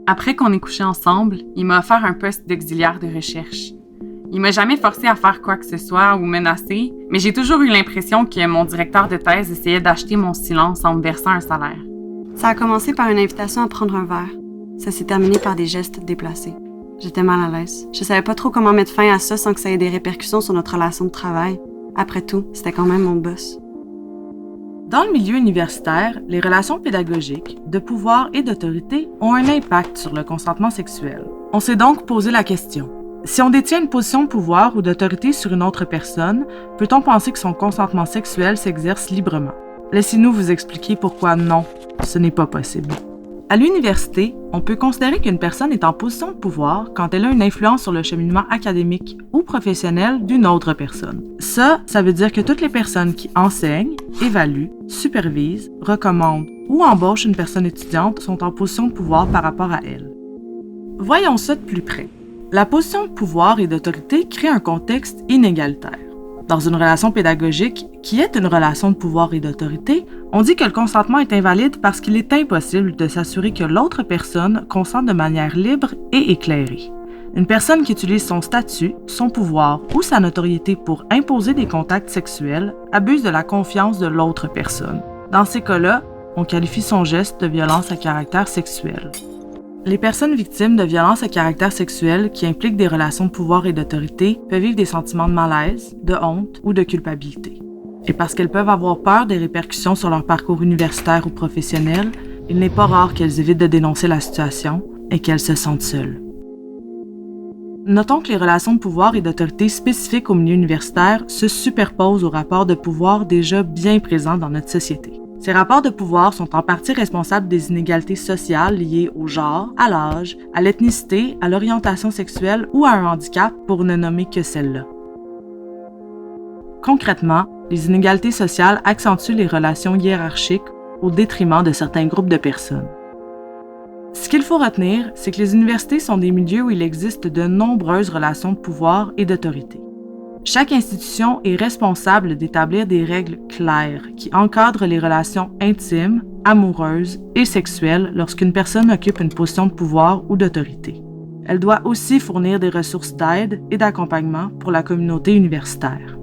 Après qu'on ait couché ensemble, il m'a offert un poste d'auxiliaire de recherche. Il m'a jamais forcé à faire quoi que ce soit ou menacé, mais j'ai toujours eu l'impression que mon directeur de thèse essayait d'acheter mon silence en me versant un salaire. Ça a commencé par une invitation à prendre un verre. Ça s'est terminé par des gestes déplacés. J'étais mal à l'aise. Je savais pas trop comment mettre fin à ça sans que ça ait des répercussions sur notre relation de travail. Après tout, c'était quand même mon boss. Dans le milieu universitaire, les relations pédagogiques, de pouvoir et d'autorité ont un impact sur le consentement sexuel. On s'est donc posé la question. Si on détient une position de pouvoir ou d'autorité sur une autre personne, peut-on penser que son consentement sexuel s'exerce librement? Laissez-nous vous expliquer pourquoi non, ce n'est pas possible. À l'université, on peut considérer qu'une personne est en position de pouvoir quand elle a une influence sur le cheminement académique ou professionnel d'une autre personne. Ça veut dire que toutes les personnes qui enseignent, évaluent, supervisent, recommandent ou embauchent une personne étudiante sont en position de pouvoir par rapport à elle. Voyons ça de plus près. La position de pouvoir et d'autorité crée un contexte inégalitaire. Dans une relation pédagogique, qui est une relation de pouvoir et d'autorité, on dit que le consentement est invalide parce qu'il est impossible de s'assurer que l'autre personne consent de manière libre et éclairée. Une personne qui utilise son statut, son pouvoir ou sa notoriété pour imposer des contacts sexuels abuse de la confiance de l'autre personne. Dans ces cas-là, on qualifie son geste de violence à caractère sexuel. Les personnes victimes de violences à caractère sexuel qui impliquent des relations de pouvoir et d'autorité peuvent vivre des sentiments de malaise, de honte ou de culpabilité. Et parce qu'elles peuvent avoir peur des répercussions sur leur parcours universitaire ou professionnel, il n'est pas rare qu'elles évitent de dénoncer la situation et qu'elles se sentent seules. Notons que les relations de pouvoir et d'autorité spécifiques au milieu universitaire se superposent aux rapports de pouvoir déjà bien présents dans notre société. Ces rapports de pouvoir sont en partie responsables des inégalités sociales liées au genre, à l'âge, à l'ethnicité, à l'orientation sexuelle ou à un handicap, pour ne nommer que celles-là. Concrètement, les inégalités sociales accentuent les relations hiérarchiques au détriment de certains groupes de personnes. Ce qu'il faut retenir, c'est que les universités sont des milieux où il existe de nombreuses relations de pouvoir et d'autorité. Chaque institution est responsable d'établir des règles claires qui encadrent les relations intimes, amoureuses et sexuelles lorsqu'une personne occupe une position de pouvoir ou d'autorité. Elle doit aussi fournir des ressources d'aide et d'accompagnement pour la communauté universitaire.